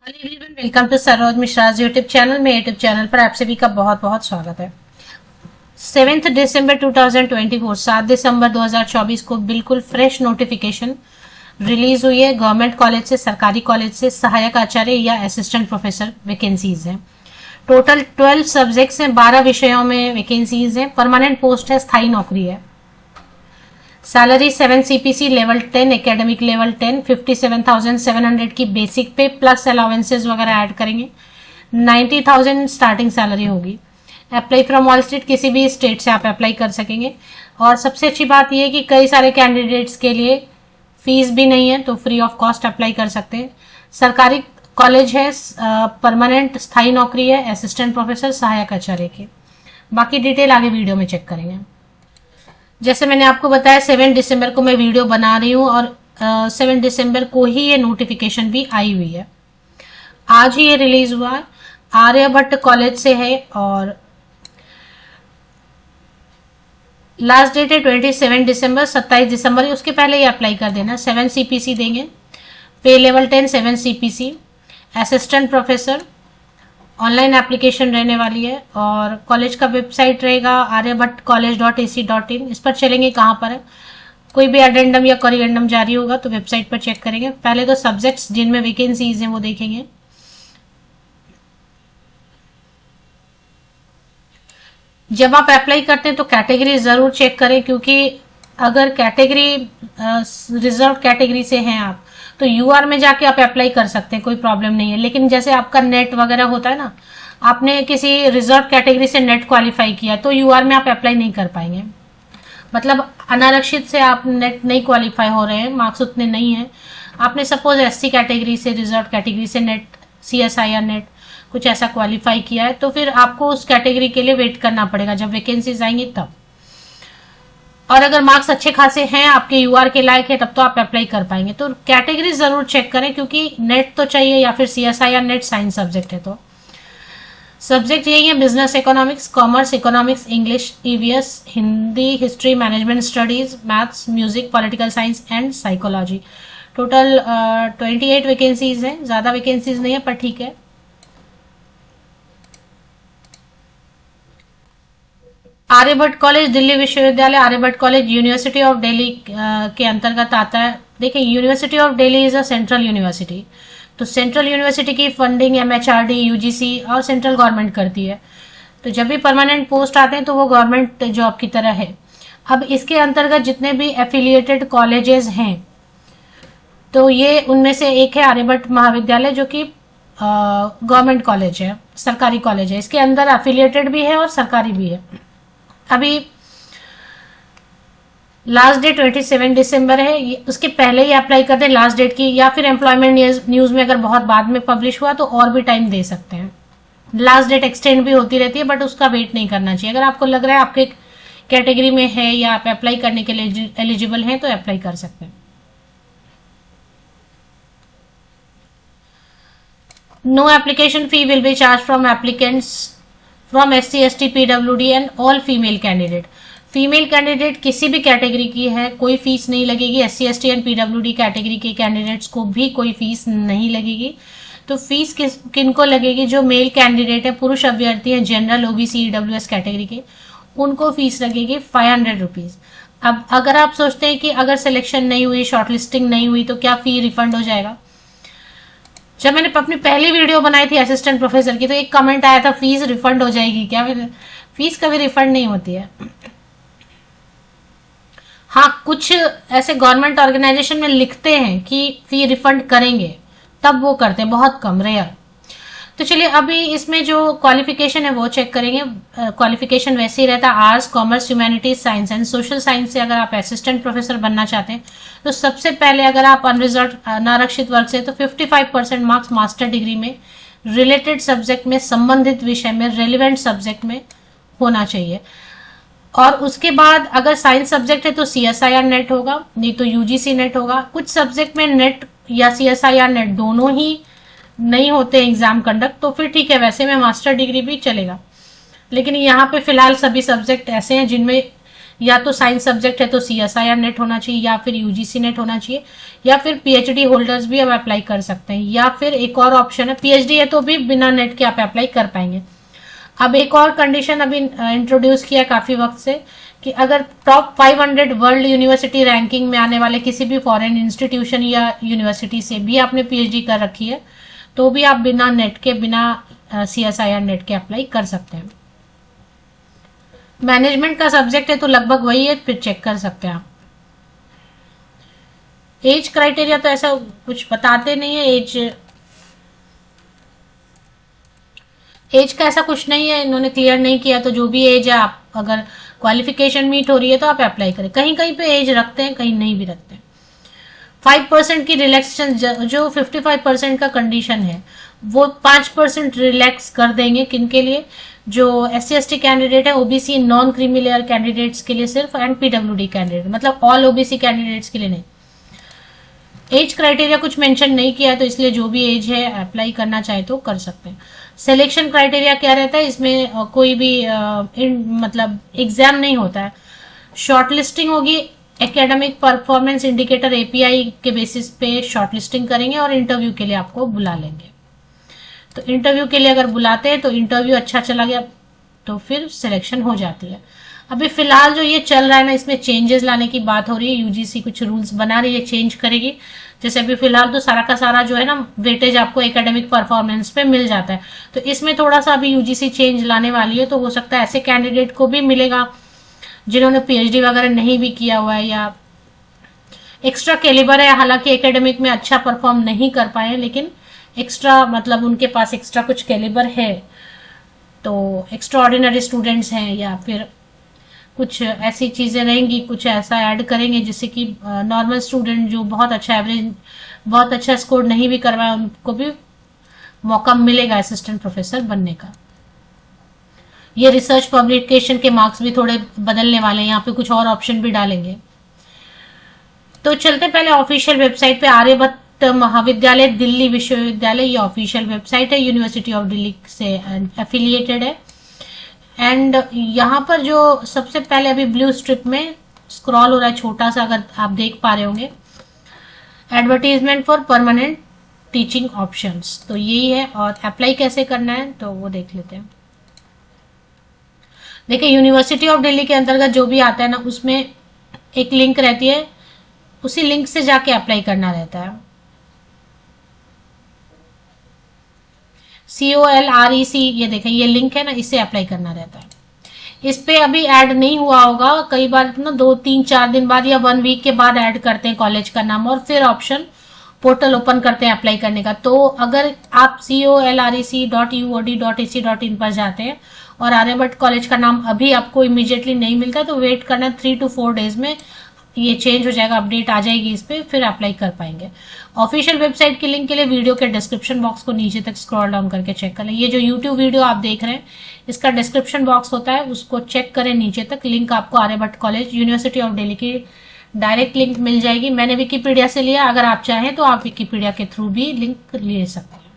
Everyone, welcome to Saroj Mishra's YouTube channel. मेरे YouTube channel पर आप सभी का बहुत बहुत स्वागत है। 7 दिसंबर 2024 7 दिसंबर 2024 को बिल्कुल फ्रेश नोटिफिकेशन रिलीज हुई है। गवर्नमेंट कॉलेज से, सरकारी कॉलेज से सहायक आचार्य या असिस्टेंट प्रोफेसर वैकेंसीज हैं। टोटल 12 सब्जेक्ट्स हैं, 12 विषयों में वैकेंसीज हैं। परमानेंट पोस्ट है, स्थायी नौकरी है। Salary 7 CPC level 10, academic level 10, 57,700 की बेसिक पे प्लस अलाउंसेस वगैरह ऐड करेंगे। 90,000 स्टार्टिंग सैलरी होगी। अप्लाई फ्रॉम ऑल स्टेट, किसी भी स्टेट से आप अप्लाई कर सकेंगे। और सबसे अच्छी बात यह है कि कई सारे कैंडिडेट्स के लिए फीस भी नहीं है, तो फ्री ऑफ कॉस्ट अप्लाई कर सकते हैं। सरकारी कॉलेज है, परमानेंट स्थायी नौकरी है, असिस्टेंट प्रोफेसर, सहायक आचार्य के। बाकी डिटेल आगे वीडियो में चेक करेंगे। जैसे मैंने आपको बताया 7 दिसंबर को मैं वीडियो बना रही हूँ और 7 दिसंबर को ही ये नोटिफिकेशन भी आई हुई है। आज ही ये रिलीज हुआ है। आर्यभट्ट कॉलेज से है और लास्ट डेट है 27 दिसंबर, 27 दिसंबर। उसके पहले ये अप्लाई कर देना। 7 CPC देंगे, पे level 10, 7 CPC, assistant professor. Online application रहने वाली है और कॉलेज का वेबसाइट रहेगा aryabhattcollege.ac.in। इस पर चलेंगे कहाँ पर है। कोई भी एडेंडम या कोरिएंडम जारी होगा तो वेबसाइट पर चेक करेंगे। पहले तो सब्जेक्ट्स जिनमें वैकेंसीज हैं वो देखेंगे। जब आप अप्लाई करते हैं तो कैटेगरी जरूर चेक करें, क्योंकि अगर कैटेगरी रिजर्व कैटेगरी से हैं आप तो यूआर में जाके आप अप्लाई कर सकते हैं, कोई प्रॉब्लम नहीं है। लेकिन जैसे आपका नेट वगैरह होता है ना, आपने किसी रिजर्व कैटेगरी से नेट क्वालिफाई किया तो यूआर में आप अप्लाई नहीं कर पाएंगे। मतलब अनारक्षित से आप नेट नहीं क्वालिफाई हो रहे हैं, मार्क्स उतने नहीं है। आपने सपोज SC कैटेगरी से, रिजर्व कैटेगरी से नेट, CSI या नेट कुछ ऐसा क्वालिफाई किया है तो फिर आपको उस कैटेगरी के लिए वेट करना पड़ेगा जब वैकेंसीज आएंगी तब। और अगर मार्क्स अच्छे खासे हैं, आपके यूआर के लायक है, तब तो आप अप्लाई कर पाएंगे। तो कैटेगरी जरूर चेक करें, क्योंकि नेट तो चाहिए या फिर CSI या नेट साइंस सब्जेक्ट है। तो सब्जेक्ट यही है: business economics, commerce, economics, English, EVS, Hindi, history, management studies, maths, music, political science and psychology. Total 28 vacancies हैं। ज्यादा वैकेंसीज नहीं है पर ठीक है। आर्यभट्ट कॉलेज दिल्ली विश्वविद्यालय, Aryabhatta college university of Delhi के अंतर्गत आता है। देखिए, university of Delhi is a central university, तो सेंट्रल यूनिवर्सिटी की फंडिंग MHRD, UGC और सेंट्रल गवर्नमेंट करती है। तो जब भी परमानेंट पोस्ट आते हैं तो वो गवर्नमेंट जॉब की तरह है। अब इसके अंतर्गत जितने भी एफिलिएटेड कॉलेजेस हैं, तो ये उनमें से एक है आर्यभट्ट महाविद्यालय, जो कि गवर्नमेंट कॉलेज है, सरकारी कॉलेज है। इसके अंदर एफिलिएटेड भी है और सरकारी भी है। अभी लास्ट डेट 27 दिसंबर है, उसके पहले ही अप्लाई कर दें लास्ट डेट की, या फिर एम्प्लॉयमेंट न्यूज में अगर बहुत बाद में पब्लिश हुआ तो और भी टाइम दे सकते हैं। लास्ट डेट एक्सटेंड भी होती रहती है, बट उसका वेट नहीं करना चाहिए। अगर आपको लग रहा है आपके कैटेगरी में है या आप अप्लाई करने के लिए एलिजिबल हैं तो अप्लाई कर सकते हैं। No application fee will be charge from applicants from SC, ST, PWD and all female candidate. Female candidate किसी भी कैटेगरी की है, कोई फीस नहीं लगेगी। SC, ST and PWD category के कैंडिडेट्स को भी कोई फीस नहीं लगेगी। तो फीस किनको लगेगी? जो मेल कैंडिडेट है, पुरुष अभ्यर्थी है, जनरल, OBC, EWS कैटेगरी के, उनको फीस लगेगी 500 रुपीज। अब अगर आप सोचते हैं कि अगर सिलेक्शन नहीं हुई, शॉर्टलिस्टिंग नहीं हुई, तो क्या फी रिफंड हो जाएगा? जब मैंने अपनी पहली वीडियो बनाई थी असिस्टेंट प्रोफेसर की, तो एक कमेंट आया था, फीस रिफंड हो जाएगी क्या? फीस कभी रिफंड नहीं होती है। हाँ, कुछ ऐसे गवर्नमेंट ऑर्गेनाइजेशन में लिखते हैं कि फी रिफंड करेंगे, तब वो करते हैं, बहुत कम, रेयर। तो चलिए अभी इसमें जो क्वालिफिकेशन है वो चेक करेंगे। क्वालिफिकेशन वैसे ही रहता है, arts, commerce, humanities, science and social science से अगर आप असिस्टेंट प्रोफेसर बनना चाहते हैं तो सबसे पहले अगर आप अनरिजर्व अनारक्षित वर्ग से तो 55% मार्क्स मास्टर डिग्री में रिलेटेड सब्जेक्ट में, संबंधित विषय में, रेलिवेंट सब्जेक्ट में होना चाहिए। और उसके बाद अगर साइंस सब्जेक्ट है तो CSI या नेट होगा, नहीं तो UGC नेट होगा। कुछ सब्जेक्ट में नेट या CSI या नेट दोनों ही नहीं होते एग्जाम कंडक्ट, तो फिर ठीक है, वैसे में मास्टर डिग्री भी चलेगा। लेकिन यहाँ पे फिलहाल सभी सब्जेक्ट ऐसे हैं जिनमें या तो साइंस सब्जेक्ट है तो CSIR नेट होना चाहिए, या फिर UGC नेट होना चाहिए, या फिर PhD होल्डर्स भी अब अप्लाई कर सकते हैं, या फिर एक और ऑप्शन है PhD है तो भी बिना नेट के आप अप्लाई कर पाएंगे। अब एक और कंडीशन अभी इंट्रोड्यूस किया काफी वक्त से कि अगर टॉप 500 वर्ल्ड यूनिवर्सिटी रैंकिंग में आने वाले किसी भी फॉरेन इंस्टीट्यूशन या यूनिवर्सिटी से भी आपने PhD कर रखी है तो भी आप बिना नेट के, बिना CSIR नेट के अप्लाई कर सकते हैं। मैनेजमेंट का सब्जेक्ट है तो लगभग वही है, फिर चेक कर सकते हैं आप। एज क्राइटेरिया तो ऐसा कुछ बताते नहीं है, एज का ऐसा कुछ नहीं है, इन्होंने क्लियर नहीं किया। तो जो भी एज है, आप अगर क्वालिफिकेशन मीट हो रही है तो आप अप्लाई करें। कहीं कहीं पे एज रखते हैं, कहीं नहीं भी रखते हैं। 5% की रिलैक्सेशन, जो 55% का कंडीशन है वो 5% रिलैक्स कर देंगे। किनके लिए? जो SC/ST कैंडिडेट है, OBC non creamy layer candidates के लिए सिर्फ, एंड PWD कैंडिडेट, मतलब ऑल OBC कैंडिडेट्स के लिए नहीं। एज क्राइटेरिया कुछ मेंशन नहीं किया है, तो इसलिए जो भी एज है अप्लाई करना चाहे तो कर सकते हैं। सिलेक्शन क्राइटेरिया क्या रहता है इसमें? कोई भी मतलब एग्जाम नहीं होता है, शॉर्टलिस्टिंग होगी। एकेडमिक परफॉर्मेंस इंडिकेटर API के बेसिस पे शॉर्टलिस्टिंग करेंगे और इंटरव्यू के लिए आपको बुला लेंगे। तो इंटरव्यू के लिए अगर बुलाते हैं तो इंटरव्यू अच्छा चला गया तो फिर सिलेक्शन हो जाती है। अभी फिलहाल जो ये चल रहा है ना, इसमें चेंजेस लाने की बात हो रही है। UGC कुछ रूल्स बना रही है, चेंज करेगी। जैसे अभी फिलहाल तो सारा का सारा जो है ना वेटेज आपको एकेडमिक परफॉर्मेंस पे मिल जाता है, तो इसमें थोड़ा सा अभी UGC चेंज लाने वाली है। तो हो सकता है ऐसे कैंडिडेट को भी मिलेगा जिन्होंने PhD वगैरह नहीं भी किया हुआ है या एक्स्ट्रा कैलिबर है, हालांकि एकेडमिक में अच्छा परफॉर्म नहीं कर पाए लेकिन एक्स्ट्रा, मतलब उनके पास एक्स्ट्रा कुछ कैलिबर है, तो एक्स्ट्रा ऑर्डिनरी स्टूडेंट्स हैं, या फिर कुछ ऐसी चीजें रहेंगी, कुछ ऐसा ऐड करेंगे जिससे कि नॉर्मल स्टूडेंट जो बहुत अच्छा एवरेज, बहुत अच्छा स्कोर नहीं भी करवाए, उनको भी मौका मिलेगा असिस्टेंट प्रोफेसर बनने का। ये रिसर्च पब्लिकेशन के मार्क्स भी थोड़े बदलने वाले हैं, यहाँ पे कुछ और ऑप्शन भी डालेंगे। तो चलते पहले ऑफिशियल वेबसाइट पे। आर्यभट्ट महाविद्यालय दिल्ली विश्वविद्यालय, ये ऑफिशियल वेबसाइट है, यूनिवर्सिटी ऑफ दिल्ली से एफिलिएटेड है। एंड यहाँ पर जो सबसे पहले अभी ब्लू स्ट्रिप में स्क्रॉल हो रहा है छोटा सा, अगर आप देख पा रहे होंगे, advertisement for permanent teaching options, तो यही है। और अप्लाई कैसे करना है तो वो देख लेते हैं। देखिए, यूनिवर्सिटी ऑफ दिल्ली के अंतर्गत जो भी आता है ना, उसमें एक लिंक रहती है, उसी लिंक से जाके अप्लाई करना रहता है। COLREC, ये देखें, ये लिंक है ना, इससे अप्लाई करना रहता है। इस पे अभी ऐड नहीं हुआ होगा, कई बार ना 2-3-4 दिन बाद या 1 वीक के बाद ऐड करते हैं कॉलेज का नाम, और फिर ऑप्शन पोर्टल ओपन करते हैं अप्लाई करने का। तो अगर आप colrec.uod.ac.in पर जाते हैं और आर्यभट्ट कॉलेज का नाम अभी आपको इमीडिएटली नहीं मिलता, तो वेट करना 3 to 4 डेज में ये चेंज हो जाएगा, अपडेट आ जाएगी इस पे, फिर अप्लाई कर पाएंगे। ऑफिशियल वेबसाइट के लिंक के लिए वीडियो के डिस्क्रिप्शन बॉक्स को नीचे तक स्क्रॉल डाउन करके चेक कर लें। ये जो यूट्यूब वीडियो आप देख रहे हैं, इसका डिस्क्रिप्शन बॉक्स होता है, उसको चेक करें नीचे तक, लिंक आपको Aryabhatta college university of Delhi की डायरेक्ट लिंक मिल जाएगी। मैंने विकिपीडिया से लिया, अगर आप चाहें तो आप विकिपीडिया के थ्रू भी लिंक ले सकते हैं।